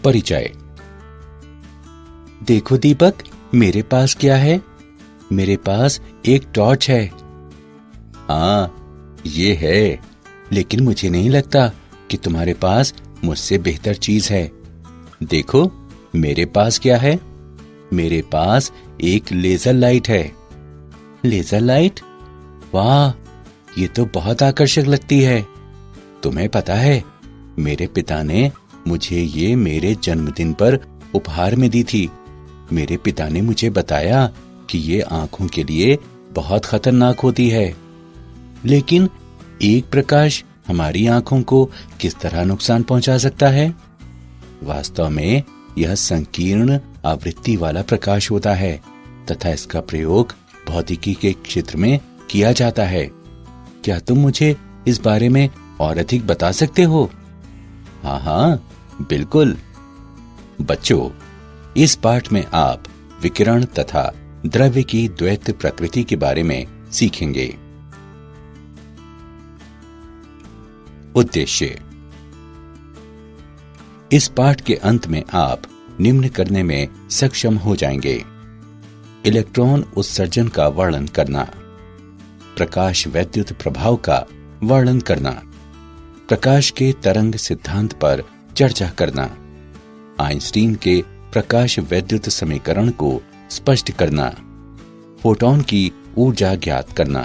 परिचय। देखो दीपक, मेरे पास क्या है? मेरे पास एक टॉर्च है। हाँ, ये है, लेकिन मुझे नहीं लगता कि तुम्हारे पास मुझसे बेहतर चीज है। देखो, मेरे पास क्या है? मेरे पास एक लेजर लाइट है। Laser light? वाह, ये तो बहुत आकर्षक लगती है। तुम्हें पता है, मेरे पिता ने मुझे ये मेरे जन्मदिन पर उपहार में दी थी। मेरे पिता ने मुझे बताया कि ये आंखों के लिए बहुत खतरनाक होती है, लेकिन एक प्रकाश हमारी आंखों को किस तरह नुकसान पहुंचा सकता है? वास्तव में यह संकीर्ण आवृत्ति वाला प्रकाश होता है तथा इसका प्रयोग भौतिकी के क्षेत्र में किया जाता है। क्या तुम मुझे इस बारे में और अधिक बता सकते हो? हाँ, बिल्कुल। बच्चों, इस पाठ में आप विकिरण तथा द्रव्य की द्वैत प्रकृति के बारे में सीखेंगे। उद्देश्य। इस पाठ के अंत में आप निम्न करने में सक्षम हो जाएंगे: इलेक्ट्रॉन उत्सर्जन का वर्णन करना, प्रकाश वैद्युत प्रभाव का वर्णन करना, प्रकाश के तरंग सिद्धांत पर चर्चा करना, आइंस्टीन के प्रकाश वैद्युत समीकरण को स्पष्ट करना, फोटॉन की ऊर्जा ज्ञात करना,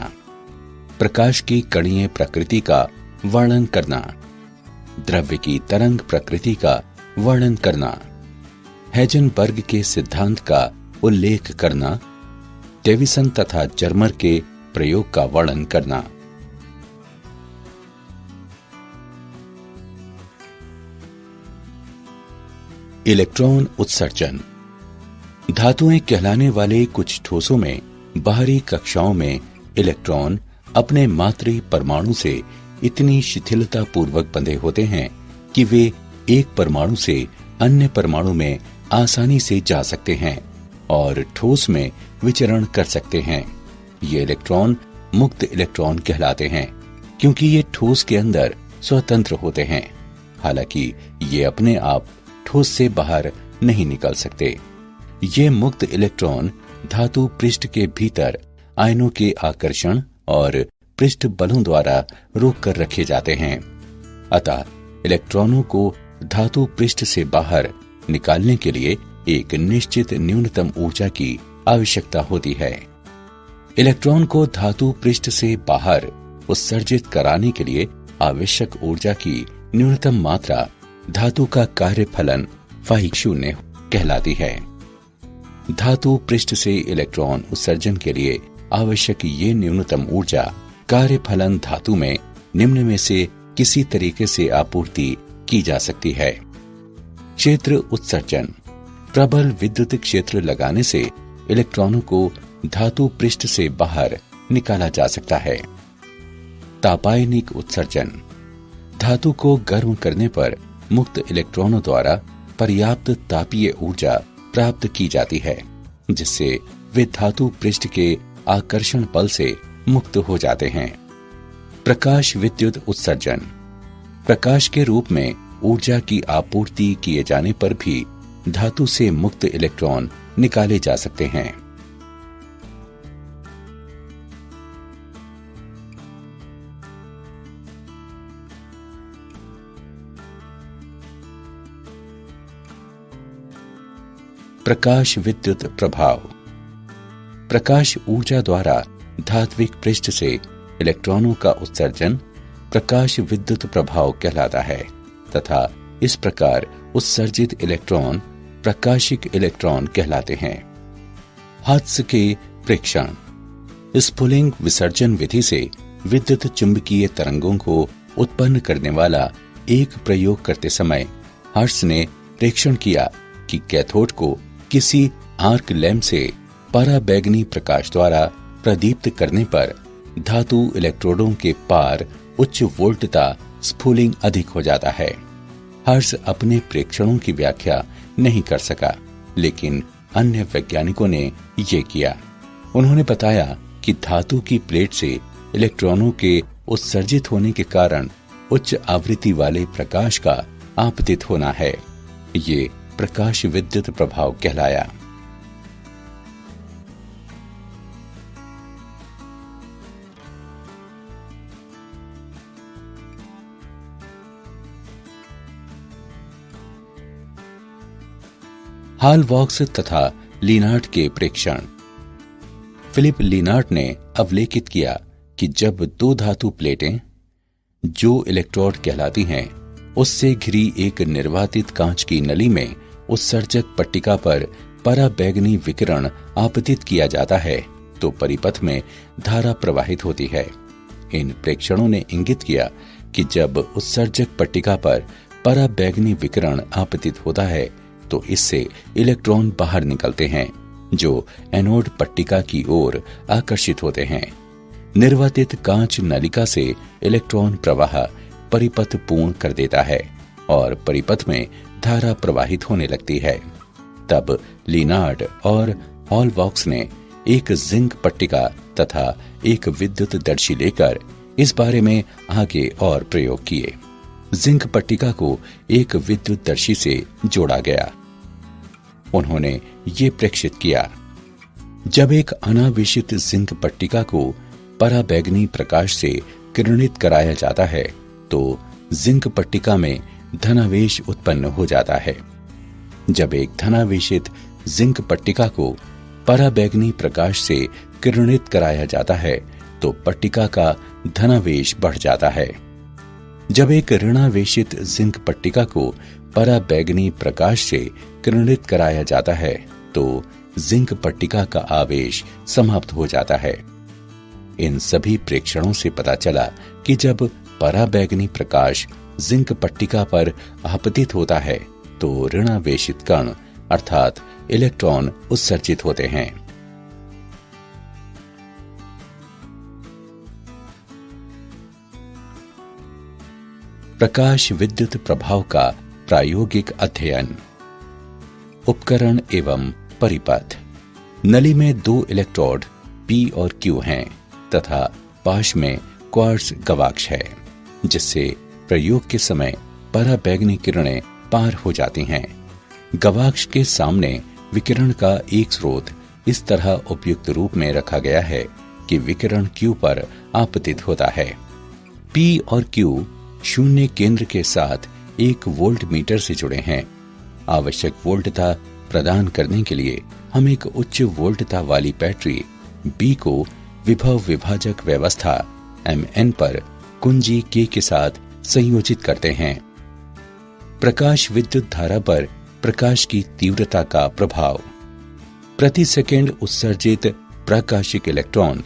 प्रकाश की कणीय प्रकृति का वर्णन करना, द्रव्य की तरंग प्रकृति का वर्णन करना, हेजनबर्ग के सिद्धांत का उल्लेख करना, डेविसन तथा जर्मर के प्रयोग का वर्णन करना। इलेक्ट्रॉन उत्सर्जन। धातुएं कहलाने वाले कुछ ठोसों में बाहरी कक्षाओं में इलेक्ट्रॉन अपने मातृ परमाणु से इतनी शिथिलता पूर्वक बंधे होते हैं कि वे एक परमाणु से अन्य परमाणु में आसानी से जा सकते हैं और ठोस में विचरण कर सकते हैं। ये इलेक्ट्रॉन मुक्त इलेक्ट्रॉन कहलाते हैं क्योंकि ये ठोस के अंदर स्वतंत्र होते हैं। हालांकि ये अपने आप ठोस से बाहर नहीं निकल सकते। ये मुक्त इलेक्ट्रॉन धातु पृष्ठ के भीतर आयनों के आकर्षण और पृष्ठ बलों द्वारा रोक कर रखे जाते हैं। अतः इलेक्ट्रॉनों को धातु पृष्ठ से बाहर निकालने के लिए एक निश्चित न्यूनतम ऊर्जा की आवश्यकता होती है। इलेक्ट्रॉन को धातु पृष्ठ से बाहर उत्सर्जित कराने के लिए आवश्यक ऊर्जा की न्यूनतम मात्रा धातु का कार्यफलन φ0 कहलाती है। धातु पृष्ठ से इलेक्ट्रॉन उत्सर्जन के लिए आवश्यक ये न्यूनतम ऊर्जा कार्यफलन धातु में निम्न में से किसी तरीके से आपूर्ति की जा सकती है। क्षेत्र उत्सर्जन। प्रबल विद्युत क्षेत्र लगाने से इलेक्ट्रॉनों को धातु पृष्ठ से बाहर निकाला जा सकता है। तापायनिक उत्सर्जन। धातु को गर्म करने पर मुक्त इलेक्ट्रॉनों द्वारा पर्याप्त तापीय ऊर्जा प्राप्त की जाती है, जिससे वे धातु पृष्ठ के आकर्षण बल से मुक्त हो जाते हैं। प्रकाश विद्युत उत्सर्जन। प्रकाश के रूप में ऊर्जा की आपूर्ति किए जाने पर भी धातु से मुक्त इलेक्ट्रॉन निकाले जा सकते हैं। प्रकाश विद्युत प्रभाव। प्रकाश ऊर्जा द्वारा धात्विक पृष्ठ से इलेक्ट्रॉनों का उत्सर्जन प्रकाश विद्युत प्रभाव कहलाता है तथा इस प्रकार उत्सर्जित इलेक्ट्रॉन प्रकाशिक इलेक्ट्रॉन कहलाते हैं। हर्ट्ज के प्रेक्षण। स्फुलिंग विसर्जन विधि से विद्युत चुंबकीय तरंगों को उत्पन्न करने वाला एक प्रयोग करते समय हर्ट्ज ने प्रेक्षण किया कि कैथोड को किसी आर्क लैंप से पराबैंगनी प्रकाश द्वारा प्रदीप्त करने पर धातु इलेक्ट्रोडों के पार उच्च वोल्टता स्फुलिंग अधिक हो जाता है। हर्ट्ज अपने प्रेक्षणों की व्याख्या नहीं कर सका, लेकिन अन्य वैज्ञानिकों ने ये किया। उन्होंने बताया कि धातु की प्लेट से इलेक्ट्रॉनों के उत्सर्जित होने के कारण उच्च आवृत्ति वाले प्रकाश का आपतित होना है। ये प्रकाश विद्युत प्रभाव कहलाया। हॉलबॉक्स तथा लिनार्ड के प्रेक्षण। फिलिप लिनार्ड ने अवलेखित किया कि जब दो धातु प्लेटें, जो इलेक्ट्रोड कहलाती हैं, उससे घिरी एक निर्वातित कांच की नली में उत्सर्जक पट्टिका पर पराबैंगनी विकिरण आपतित किया जाता है तो परिपथ में धारा प्रवाहित होती है। इन प्रेक्षणों ने इंगित किया कि जब उत्सर्जक पट्टिका पर पराबैंगनी विकिरण आपतित होता है तो इससे इलेक्ट्रॉन बाहर निकलते हैं जो एनोड पट्टिका की ओर आकर्षित होते हैं। निर्वातित कांच नलिका से इलेक्ट्रॉन प्रवाह परिपथ पूर्ण कर देता है और परिपथ में धारा प्रवाहित होने लगती है। तब लिनार्ड और हॉलबॉक्स ने एक जिंक पट्टिका तथा एक विद्युत दर्शी लेकर इस बारे में आगे और प्रयोग किए। जिंक पट्टिका को एक विद्युत दर्शी से जोड़ा गया। उन्होंने ये प्रेक्षित किया, जब एक अनावेशित जिंक पट्टिका को पराबैंगनी प्रकाश से किरणित कराया जाता है तो जिंक पट्टिका में धनावेश उत्पन्न हो जाता है। जब एक धनावेशित जिंक पट्टिका को पराबैंगनी प्रकाश से किरणित कराया जाता है तो पट्टिका का धनावेश बढ़ जाता है। जब एक ऋणावेशित जिंक पट्टिका को पराबैंगनी प्रकाश से किरणित कराया जाता है तो जिंक पट्टिका का आवेश समाप्त हो जाता है। इन सभी प्रेक्षणों से पता चला कि जब पराबैंगनी प्रकाश जिंक पट्टिका पर आपतित होता है तो ऋणावेशित कण अर्थात इलेक्ट्रॉन उत्सर्जित होते हैं। प्रकाश विद्युत प्रभाव का प्रायोगिक अध्ययन। उपकरण एवं परिपथ। नली में दो इलेक्ट्रोड P और Q हैं तथा पाश में क्वार्ट्ज गवाक्ष है जिससे प्रयोग के समय पराबैंगनी किरणें पार हो जाती हैं। गवाक्ष के सामने विकिरण का एक स्रोत इस तरह उपयुक्त रूप में रखा गया है कि विकिरण Q पर आपतित होता है। P और Q शून्य केंद्र के साथ एक वोल्ट मीटर से जुड़े हैं। आवश्यक वोल्टता प्रदान करने के लिए हम एक उच्च वोल्टता वाली बैटरी B को विभव विभाजक व्यवस्था Mn पर कुंजी K के साथ संयोजित करते हैं। प्रकाश विद्युत धारा पर प्रकाश की तीव्रता का प्रभाव। प्रति सेकंड उत्सर्जित प्रकाशिक इलेक्ट्रॉन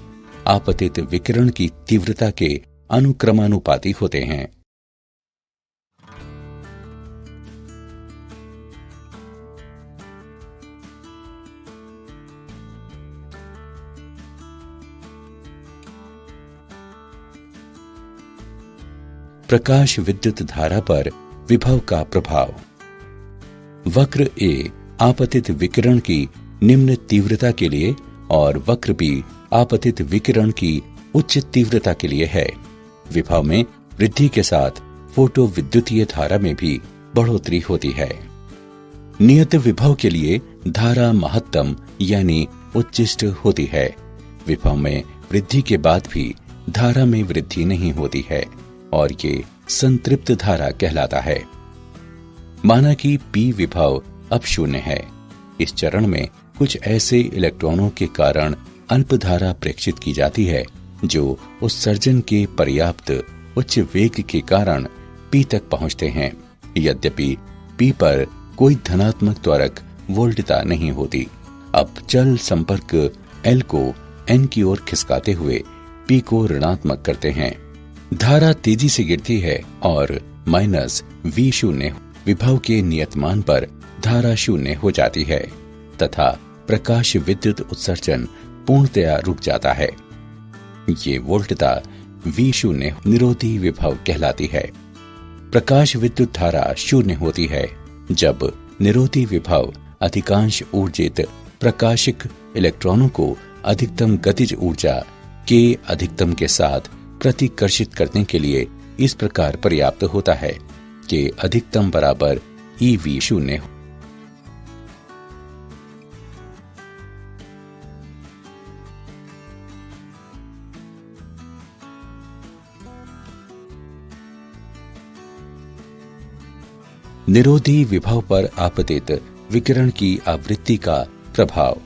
आपतित विकिरण की तीव्रता के अनुक्रमानुपाती होते हैं। प्रकाश विद्युत धारा पर विभव का प्रभाव। वक्र A आपतित विकिरण की निम्न तीव्रता के लिए और वक्र B आपतित विकिरण की उच्च तीव्रता के लिए है। विभव में वृद्धि के साथ फोटो विद्युतीय धारा में भी बढ़ोतरी होती है। नियत विभव के लिए धारा महत्तम यानी उच्चिष्ट होती है। विभव में वृद्धि के बाद भी धारा में वृद्धि नहीं होती है और ये संतृप्त धारा कहलाता है। माना कि P विभव अब शून्य है। इस चरण में कुछ ऐसे इलेक्ट्रॉनों के कारण अल्प धारा प्रेक्षित की जाती है जो उत्सर्जन के पर्याप्त उच्च वेग के कारण P तक पहुंचते हैं। यद्यपि P पर कोई धनात्मक त्वरक वोल्टता नहीं होती। अब चल संपर्क L को N की ओर खिसकाते हुए P को ऋणात्मक करते हैं। धारा तेजी से गिरती है और -V शून्य विभव के नियतमान पर धारा शून्य हो जाती है तथा प्रकाश विद्युत उत्सर्जन पूर्णतया रुक जाता है। ये वोल्टता V शून्य निरोधी विभव कहलाती है। प्रकाश विद्युत धारा शून्य होती है जब निरोधी विभव अधिकांश ऊर्जित प्रकाशिक इलेक्ट्रॉनों को अधिकतम गतिज ऊर्जा K अधिकतम के साथ प्रतिकर्षित करने के लिए इस प्रकार पर्याप्त होता है कि अधिकतम बराबर EV शून्य। निरोधी विभव पर आपतित विकिरण की आवृत्ति का प्रभाव।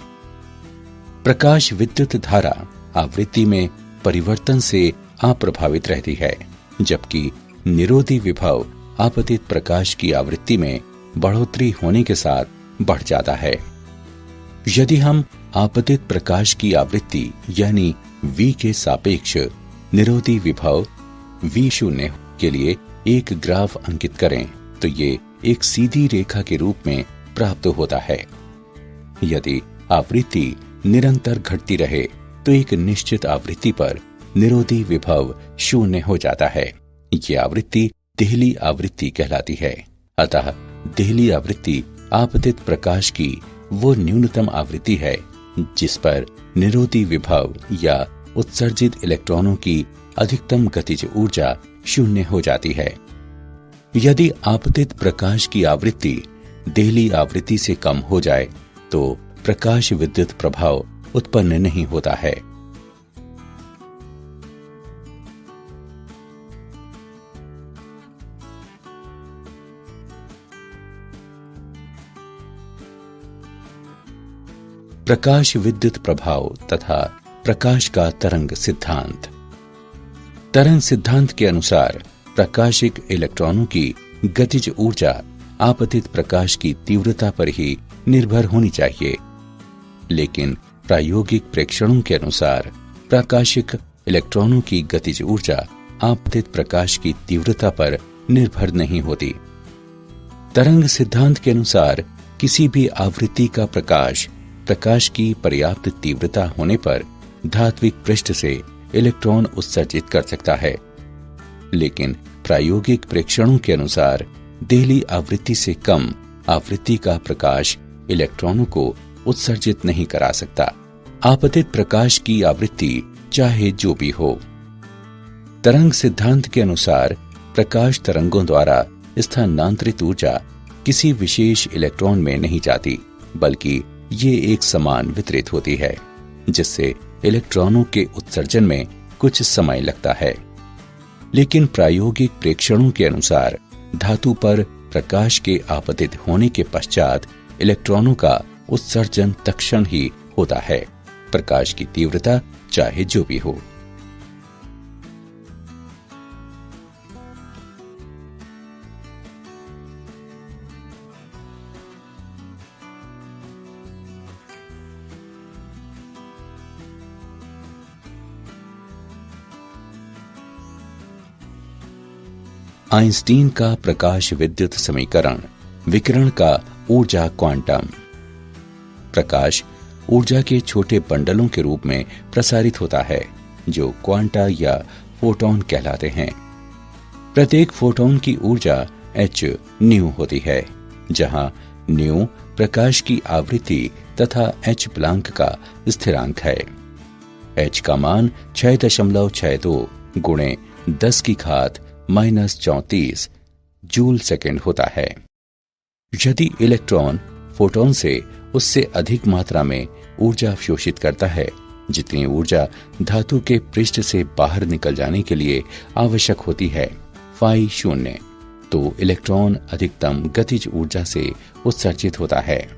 प्रकाश विद्युत धारा आवृत्ति में परिवर्तन से अप्रभावित रहती है, जबकि निरोधी विभव आपतित प्रकाश की आवृत्ति में बढ़ोतरी होने के साथ बढ़ जाता है। यदि हम आपतित प्रकाश की आवृत्ति यानी V के सापेक्ष निरोधी विभव V शून्य के लिए एक ग्राफ अंकित करें तो ये एक सीधी रेखा के रूप में प्राप्त होता है। यदि आवृत्ति निरंतर घटती रहे तो एक निश्चित आवृत्ति पर निरोधी विभव शून्य हो जाता है। ये आवृत्ति देहली आवृत्ति कहलाती है। अतः देहली आवृत्ति आपतित प्रकाश की वो न्यूनतम आवृत्ति है जिस पर निरोधी विभव या उत्सर्जित इलेक्ट्रॉनों की अधिकतम गतिज ऊर्जा शून्य हो जाती है। यदि आपतित प्रकाश की आवृत्ति देहली आवृत्ति से कम हो जाए तो प्रकाश विद्युत प्रभाव उत्पन्न नहीं होता है। प्रकाश विद्युत प्रभाव तथा प्रकाश का तरंग सिद्धांत। तरंग सिद्धांत के अनुसार प्रकाशिक इलेक्ट्रॉनों की गतिज ऊर्जा आपतित प्रकाश की तीव्रता पर ही निर्भर होनी चाहिए, लेकिन प्रायोगिक प्रेक्षणों के अनुसार प्रकाशिक इलेक्ट्रॉनों की गतिज ऊर्जा आपतित प्रकाश की तीव्रता पर निर्भर नहीं होती। तरंग सिद्धांत के अनुसार किसी भी आवृत्ति का प्रकाश की पर्याप्त तीव्रता होने पर धात्विक पृष्ठ से इलेक्ट्रॉन उत्सर्जित कर सकता है, लेकिन प्रायोगिक प्रेक्षणों के अनुसार देहली आवृत्ति से कम आवृत्ति का प्रकाश इलेक्ट्रॉनों को उत्सर्जित नहीं करा सकता। आपतित प्रकाश की आवृत्ति चाहे जो भी हो। तरंग सिद्धांत के अनुसार प्रकाश तरंगों द्वारा स्थानांतरित ऊर्जा किसी विशेष इलेक्ट्रॉन में नहीं जाती, बल्कि ये एक समान वितरित होती है, जिससे इलेक्ट्रॉनों के उत्सर्जन में कुछ समय लगता है। लेकिन प्रायोगिक प्रेक्षणों के अनुसार धातु पर प्रकाश के आपतित होने के पश्चात इलेक्ट्रॉनों का उत्सर्जन तत्क्षण ही होता है, प्रकाश की तीव्रता चाहे जो भी हो। आइंस्टीन का प्रकाश विद्युत समीकरण। विकिरण का ऊर्जा क्वांटम। प्रकाश ऊर्जा के छोटे बंडलों के रूप में प्रसारित होता है जो क्वांटा या फोटोन कहलाते हैं। प्रत्येक फोटोन की ऊर्जा h न्यू होती है, जहां न्यू प्रकाश की आवृत्ति तथा h प्लांक का स्थिरांक है। h का मान 6.62 गुणे 10⁻⁻34 जूल सेकेंड होता है। यदि इलेक्ट्रॉन फोटोन से उससे अधिक मात्रा में ऊर्जा अवशोषित करता है, जितनी ऊर्जा धातु के पृष्ठ से बाहर निकल जाने के लिए आवश्यक होती है फाई शून्य, तो इलेक्ट्रॉन अधिकतम गतिज ऊर्जा से उत्सर्जित होता है।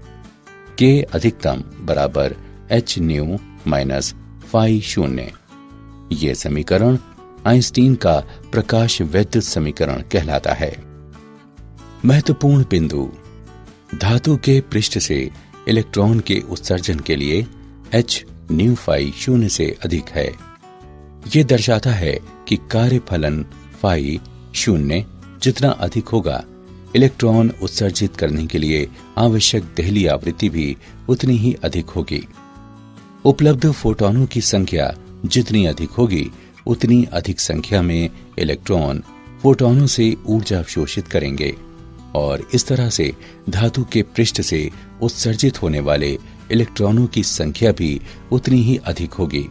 K अधिकतम बराबर h न्यू माइनस फाई शून्य। ये समीकरण आइंस्टीन का प्रकाश विद्युत समीकरण कहलाता है। महत्वपूर्ण बिंदु। धातु के पृष्ठ से इलेक्ट्रॉन के उत्सर्जन के लिए h न्यू फाई शून्य से अधिक है। ये दर्शाता है कि कार्यफलन फाई शून्य जितना अधिक होगा, इलेक्ट्रॉन उत्सर्जित करने के लिए आवश्यक देहली आवृत्ति भी उतनी ही अधिक होगी। उपलब्ध फोटोनों की संख्या जितनी अधिक होगी, उतनी अधिक संख्या में इलेक्ट्रॉन फोटोनों से ऊर्जा अवशोषित करेंगे और इस तरह से धातु के पृष्ठ से उत्सर्जित होने वाले इलेक्ट्रॉनों की संख्या भी उतनी ही अधिक होगी।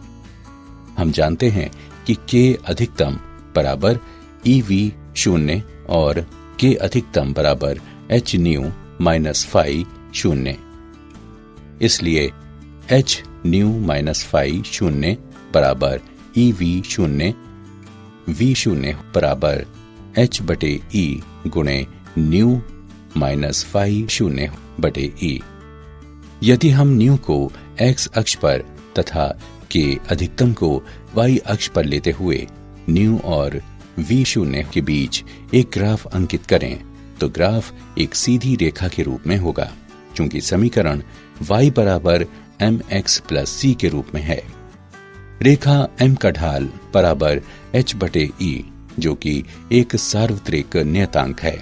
हम जानते हैं कि K अधिकतम बराबर EV शून्य और K अधिकतम बराबर h न्यू माइनस फाई शून्य। इसलिए h न्यू माइनस फाई शून्य बराबर EV शून्य, V शून्य बराबर h बटे E गुणे न्यू माइनस फाई शून्य बटे E। यदि हम न्यू को x अक्ष पर तथा के अधिकतम को y अक्ष पर लेते हुए न्यू और V शून्य के बीच एक ग्राफ अंकित करें तो ग्राफ एक सीधी रेखा के रूप में होगा, चूंकि समीकरण y बराबर mx प्लस c के रूप में है। रेखा m का ढाल बराबर h बटे E, जो कि एक सार्वत्रिक नियतांक है।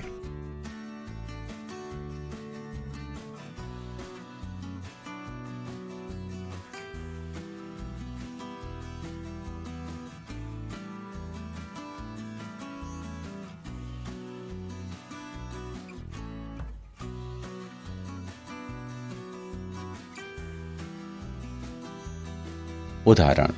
उदाहरण,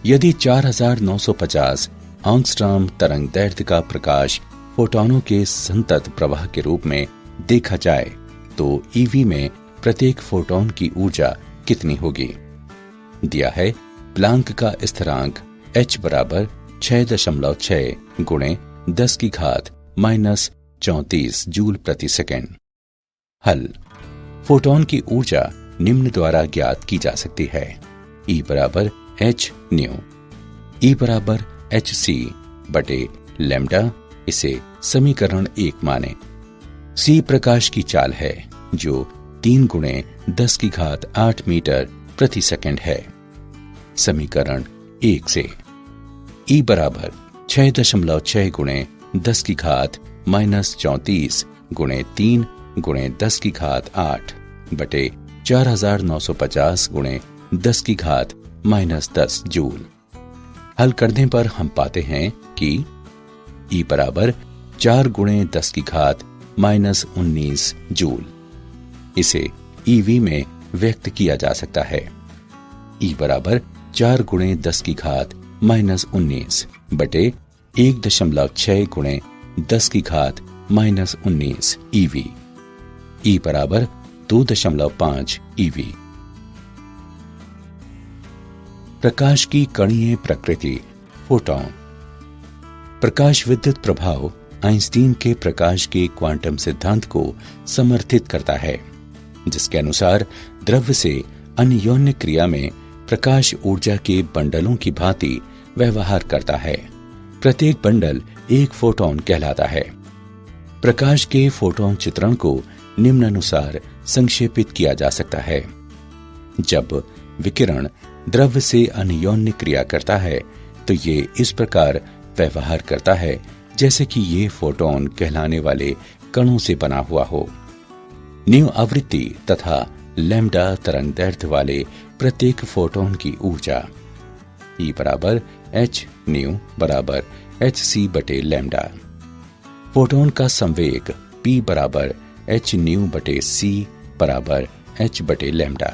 यदि 4950 एंगस्ट्रॉम तरंग दैर्ध्य का प्रकाश फोटॉनों के संतत प्रवाह के रूप में देखा जाए तो EV में प्रत्येक फोटॉन की ऊर्जा कितनी होगी। दिया है प्लांक का स्थिरांक h बराबर 6.6 गुणे 10 की घात माइनस 34 जूल प्रति सेकेंड। हल, फोटॉन की ऊर्जा निम्न द्वारा ज्ञात की जा सकती है। E बराबर h न्यू, E बराबर hc बटे लैम्डा, इसे समीकरण 1 माने। c प्रकाश की चाल है जो 3 गुणे 10 की घात 8 मीटर प्रति सेकंड है। समीकरण 1 से E बराबर 6.6 गुणे 10 की घात माइनस 34 गुणे 3 गुणे 10 की घात 8 बटे 4950 गुणे 10 की घात माइनस 10 जूल। हल करने पर हम पाते हैं कि E बराबर 4 गुणे 10 की घात माइनस 19 जूल। इसे EV में व्यक्त किया जा सकता है। E बराबर 4 गुणे 10 की घात माइनस 19 बटे 1.6 गुणे 10 की घात माइनस 19 EV। E बराबर 2.5 EV। प्रकाश की कणीय प्रकृति, फोटॉन। प्रकाश विद्युत प्रभाव आइंस्टीन के प्रकाश के क्वांटम सिद्धांत को समर्थित करता है, जिसके अनुसार द्रव्य से अन्योन्य क्रिया में प्रकाश ऊर्जा के बंडलों की भांति व्यवहार करता है। प्रत्येक बंडल एक फोटॉन कहलाता है। प्रकाश के फोटॉन चित्रण को निम्नानुसार संक्षेपित किया जा सकता है। जब विकिरण द्रव्य से अन्योन्य क्रिया करता है तो ये इस प्रकार व्यवहार करता है जैसे कि ये फोटॉन कहलाने वाले कणों से बना हुआ हो। न्यू आवृत्ति तथा लैम्डा तरंग दैर्ध्य वाले प्रत्येक फोटॉन की ऊर्जा E बराबर h न्यू बराबर hc बटे लैम्डा। फोटॉन का संवेग P बराबर h न्यू बटे c बराबर h बटे लैम्डा,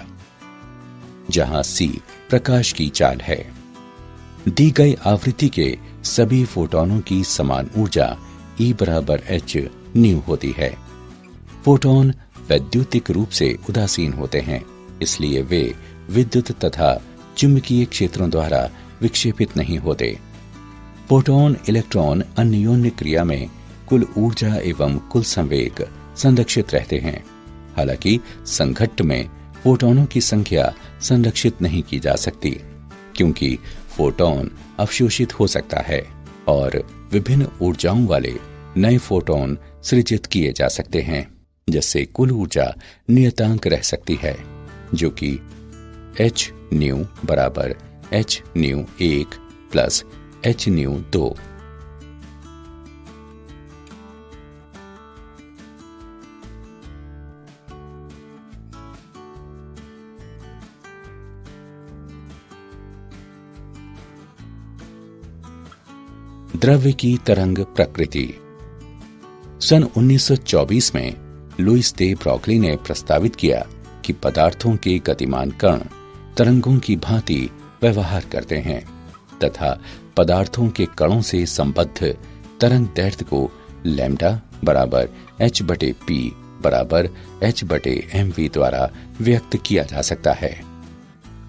जहां c प्रकाश की चाल है। दी गई आवृत्ति के सभी फोटॉनों की समान ऊर्जा E बराबर h न्यू होती है। फोटॉन वैद्युतिक रूप से उदासीन होते हैं, इसलिए वे विद्युत तथा चुंबकीय क्षेत्रों द्वारा विक्षेपित नहीं होते। फोटॉन इलेक्ट्रॉन अन्योन्य क्रिया में कुल ऊर्जा एवं कुल संवेग संरक्षित रहते हैं। हालांकि संघट्ट में फोटॉनों की संख्या संरक्षित नहीं की जा सकती, क्योंकि फोटॉन अवशोषित हो सकता है और विभिन्न ऊर्जाओं वाले नए फोटॉन सृजित किए जा सकते हैं, जिससे कुल ऊर्जा नियतांक रह सकती है, जो कि h न्यू बराबर h new 1 plus h new 2। द्रव्य की तरंग प्रकृति। सन 1924 में लुईस दे ब्रॉगली ने प्रस्तावित किया कि पदार्थों के गतिमान कण तरंगों की भांति व्यवहार करते हैं तथा पदार्थों के कणों से संबद्ध तरंग दैर्ध्य को लैम्डा बराबर h/p बराबर h/mv द्वारा व्यक्त किया जा सकता है,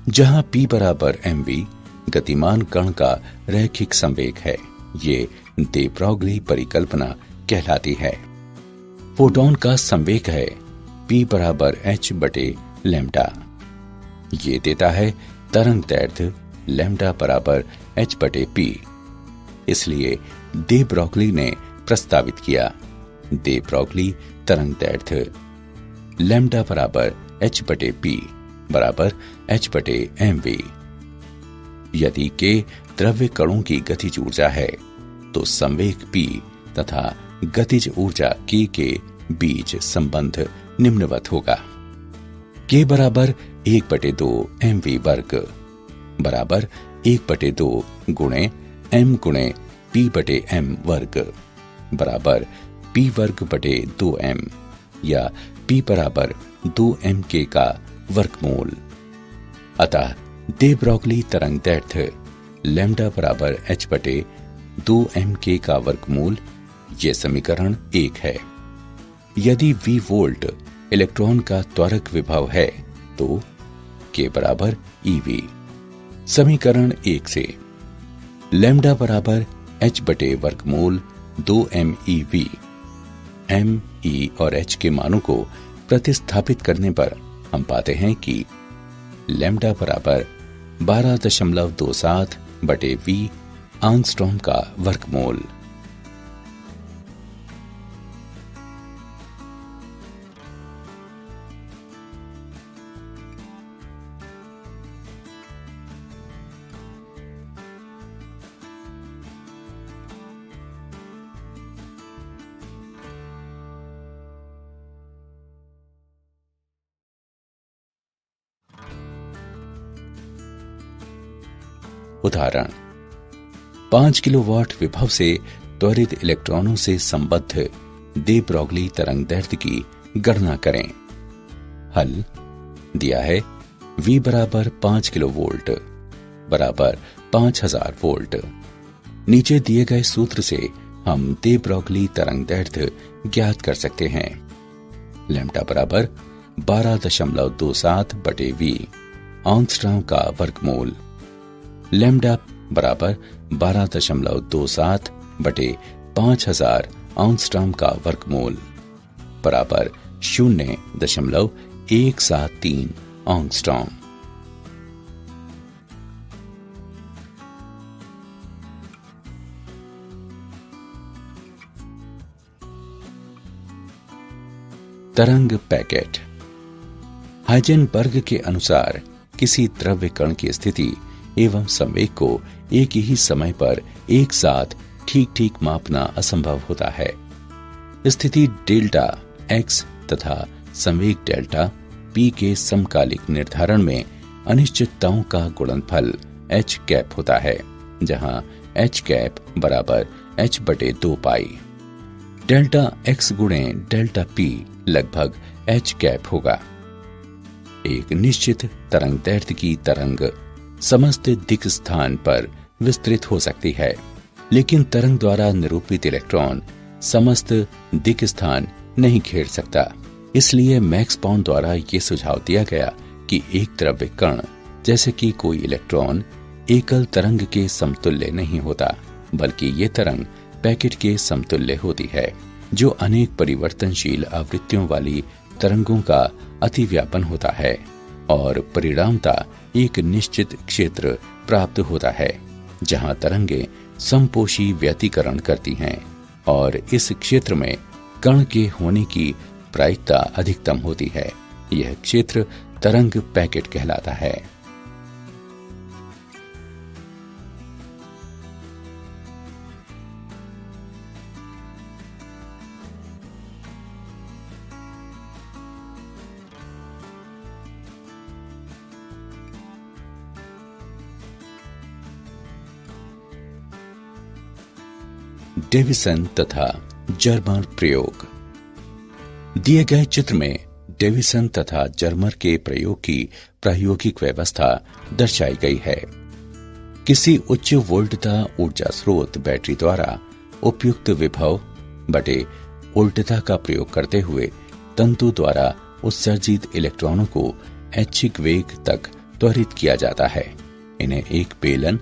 जहां p बराबर mv गतिमान कण का रैखिक संवेग है। ये दे ब्रॉगली परिकल्पना कहलाती है। फोटॉन का संवेग है p बराबर h/लैम्डा। ये देता है तरंग दैर्ध्य लैम्डा बराबर h/p। इसलिए दे ब्रॉगली ने प्रस्तावित किया दे ब्रॉगली तरंग दैर्ध्य लैम्डा बराबर h/p बराबर h/mv। यदि के द्रव्य कणों की गतिज ऊर्जा है तो संवेग p तथा गतिज ऊर्जा k के बीच संबंध निम्नवत होगा। k बराबर 1/2 mv वर्ग बराबर 1/2 गुणे m गुणे p/m वर्ग बराबर p वर्ग बटे 2m या p बराबर 2mk का वर्गमूल। अतः दे ब्रॉगली तरंग दैर्ध्य लैम्डा बराबर h/2mk का वर्गमूल, ये समीकरण 1 है। यदि v वोल्ट इलेक्ट्रॉन का त्वरक विभव है तो k बराबर ev। समीकरण 1 से लैम्डा बराबर h/वर्गमूल 2mev, m, e और h के मानों को प्रतिस्थापित करने पर हम पाते हैं कि लैम्डा बराबर 12.27/v आंगस्ट्रॉम का वर्गमूल। उदाहरण 5 किलोवाट विभव से त्वरित इलेक्ट्रॉनों से संबद्ध दे ब्रॉगली तरंग दैर्ध्य की गणना करें। हल दिया है V बराबर 5 किलोवोल्ट बराबर 5000 वोल्ट। नीचे दिए गए सूत्र से हम दे ब्रॉगली तरंग दैर्ध्य ज्ञात कर सकते हैं। लैम्डा बराबर 12.27/v आंगस्ट्रॉम का वर्गमूल। लैम्डा बराबर 12.27/5000 आंगस्ट्रॉम का वर्गमूल बराबर 0.173 आंगस्ट्रॉम। तरंग पैकेट। हाइजेनबर्ग के अनुसार किसी द्रव्य कण की स्थिति एवं संवेग को एक ही समय पर एक साथ ठीक ठीक मापना असंभव होता है। स्थिति डेल्टा x तथा संवेग डेल्टा p के समकालिक निर्धारण में अनिश्चितताओं का गुणनफल h कैप होता है, जहां h कैप बराबर h/2 पाई। डेल्टा x गुणे डेल्टा p लगभग h कैप होगा। एक निश्चित तरंग दैर्ध्य की तरंग समस्त दिक् स्थान पर विस्तृत हो सकती है, लेकिन तरंग द्वारा निरूपित इलेक्ट्रॉन समस्त दिक् स्थान नहीं घेर सकता। इसलिए मैक्स बॉर्न द्वारा ये सुझाव दिया गया कि एक द्रव्य कण जैसे कि कोई इलेक्ट्रॉन एकल तरंग के समतुल्य नहीं होता, बल्कि ये तरंग पैकेट के समतुल्य होती है, जो अनेक परिवर्तनशील आवृत्तियों वाली तरंगों का अतिव्यापन होता है और परिणामतः एक निश्चित क्षेत्र प्राप्त होता है जहां तरंगें समपोषी व्यतिकरण करती हैं और इस क्षेत्र में कण के होने की प्रायिकता अधिकतम होती है। यह क्षेत्र तरंग पैकेट कहलाता है। डेविसन तथा जर्मर प्रयोग। दिए गए चित्र में डेविसन तथा जर्मर के प्रयोग की प्रायोगिक व्यवस्था दर्शाई गई है। किसी उच्च वोल्टता ऊर्जा स्रोत बैटरी द्वारा उपयुक्त विभव बटे उल्टता का प्रयोग करते हुए तंतु द्वारा उत्सर्जित इलेक्ट्रॉनों को ऐच्छिक वेग तक त्वरित किया जाता है। इन्हें एक बेलन,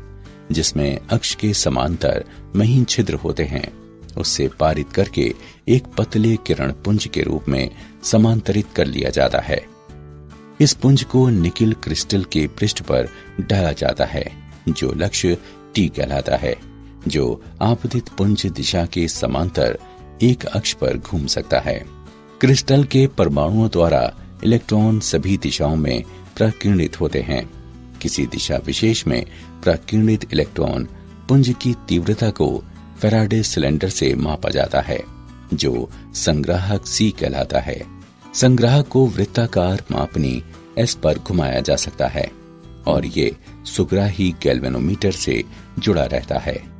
जिसमें अक्ष के समांतर महीन छिद्र होते हैं, उससे पारित करके एक पतले किरण पुंज के रूप में समांतरित कर लिया जाता है। इस पुंज को निकिल क्रिस्टल के पृष्ठ पर डाला जाता है, जो लक्ष्य टी कहलाता है, जो आपतित पुंज दिशा के समांतर एक अक्ष पर घूम सकता है। क्रिस्टल के परमाणुओं द्वारा इलेक्ट्रॉन सभी दिशाओं में प्रकीर्णित होते हैं। किसी दिशा विशेष में प्रकीर्णित इलेक्ट्रॉन पुंज की तीव्रता को फैराडे सिलेंडर से मापा जाता है, जो संग्राहक सी कहलाता है। संग्राहक को वृत्ताकार मापनी एस पर घुमाया जा सकता है और ये सुग्राही गैल्वेनोमीटर से जुड़ा रहता है।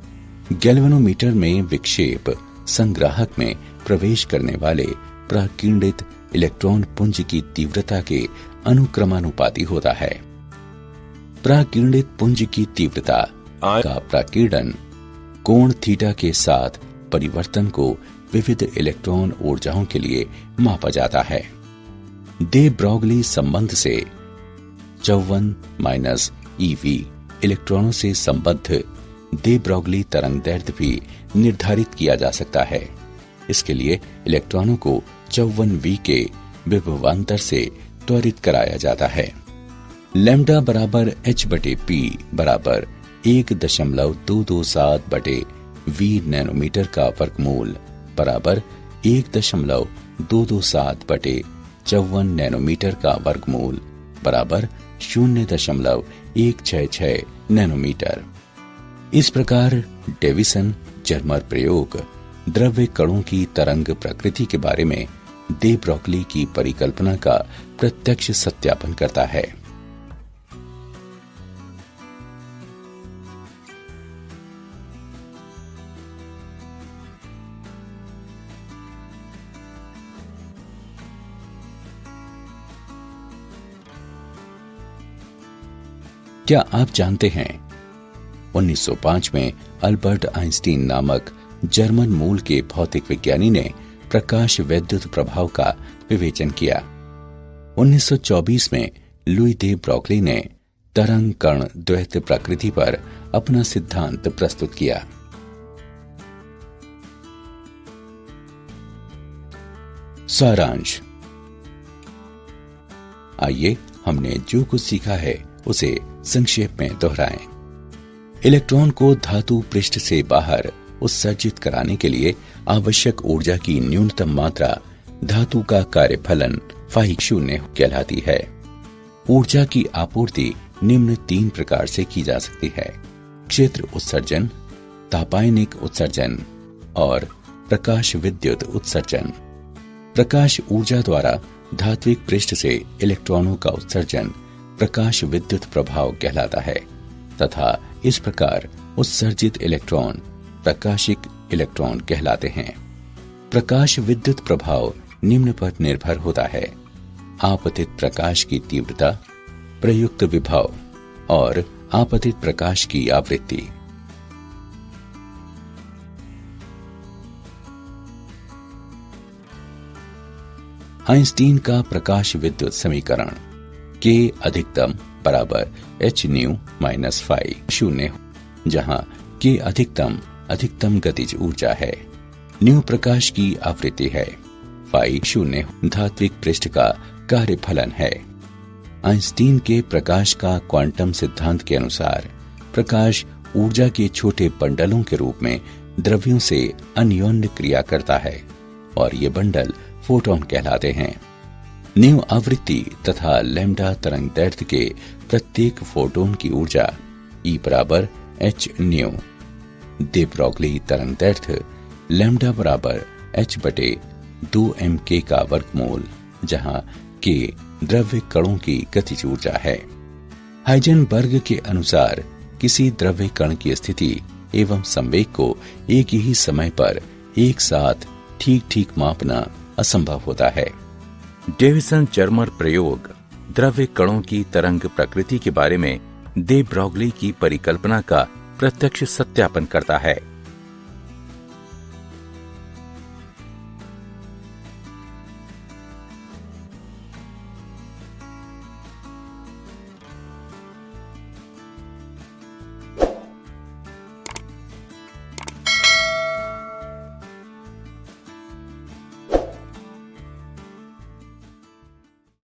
गैल्वेनोमीटर में विक्षेप संग्राहक में प्रवेश करने वाले प्रकीर्णित इलेक्ट्रॉन पुंज की तीव्रता के अनुक्रमानुपाती होता है। प्रकीर्णित पुंज की तीव्रता का प्रकीर्णन कोण थीटा के साथ परिवर्तन को विविध इलेक्ट्रॉन ऊर्जाओं के लिए मापा जाता है। दे ब्रॉगली संबंध से 54 EV इलेक्ट्रॉनों से संबद्ध दे ब्रॉगली तरंगदैर्ध्य भी निर्धारित किया जा सकता है। इसके लिए इलेक्ट्रॉनों को 54V के विभवांतर से त्वरित कराया जाता है। लैम्डा बराबर h/p बराबर 1.227/v नैनोमीटर का वर्गमूल बराबर 1.227/54 नैनोमीटर का वर्गमूल बराबर 0.166 नैनोमीटर। इस प्रकार डेविसन जर्मर प्रयोग द्रव्य कणों की तरंग प्रकृति के बारे में दे ब्रॉगली की परिकल्पना का प्रत्यक्ष सत्यापन करता है। क्या आप जानते हैं 1905 में अल्बर्ट आइंस्टीन नामक जर्मन मूल के भौतिक विज्ञानी ने प्रकाश वैद्युत प्रभाव का विवेचन किया। 1924 में लुई दे ब्रॉगली ने तरंग कण द्वैत प्रकृति पर अपना सिद्धांत प्रस्तुत किया। सारांश। आइए हमने जो कुछ सीखा है उसे संक्षेप में दोहराएं। इलेक्ट्रॉन को धातु पृष्ठ से बाहर उत्सर्जित कराने के लिए आवश्यक ऊर्जा की न्यूनतम मात्रा धातु का कार्यफलन φ0 कहलाती है। ऊर्जा की आपूर्ति निम्न 3 प्रकार से की जा सकती है: क्षेत्र उत्सर्जन, तापायनिक उत्सर्जन और प्रकाश विद्युत उत्सर्जन। प्रकाश ऊर्जा द्वारा धात्विक पृष्ठ से इलेक्ट्रॉनों का उत्सर्जन प्रकाश विद्युत प्रभाव कहलाता है तथा इस प्रकार उत्सर्जित इलेक्ट्रॉन प्रकाशिक इलेक्ट्रॉन कहलाते हैं। प्रकाश विद्युत प्रभाव निम्न पर निर्भर होता है: आपतित प्रकाश की तीव्रता, प्रयुक्त विभव और आपतित प्रकाश की आवृत्ति। आइंस्टीन का प्रकाश विद्युत समीकरण K अधिकतम बराबर h/nu - φ0, जहां K अधिकतम गतिज ऊर्जा है, न्यू प्रकाश की आवृत्ति है, φ0 धात्विक पृष्ठ का कार्यफलन है। आइंस्टीन के प्रकाश का क्वांटम सिद्धांत के अनुसार प्रकाश ऊर्जा के छोटे बंडलों के रूप में द्रव्यों से अन्योन्य क्रिया करता है और ये बंडल फोटॉन कहलाते हैं। न्यू आवृत्ति तथा लैम्डा तरंगदैर्ध्य के प्रत्येक फोटोन की ऊर्जा E बराबर h/nu। दे ब्रॉगली तरंगदैर्ध्य लैम्डा बराबर h/2mk का वर्गमूल, जहां k द्रव्य कणों की गतिज ऊर्जा है। हाइजेनबर्ग के अनुसार किसी द्रव्य कण की स्थिति एवं संवेग को एक ही समय पर एक साथ ठीक मापना असंभव होता है। डेविसन जर्मर प्रयोग द्रव्य कणों की तरंग प्रकृति के बारे में दे ब्रॉगली की परिकल्पना का प्रत्यक्ष सत्यापन करता है।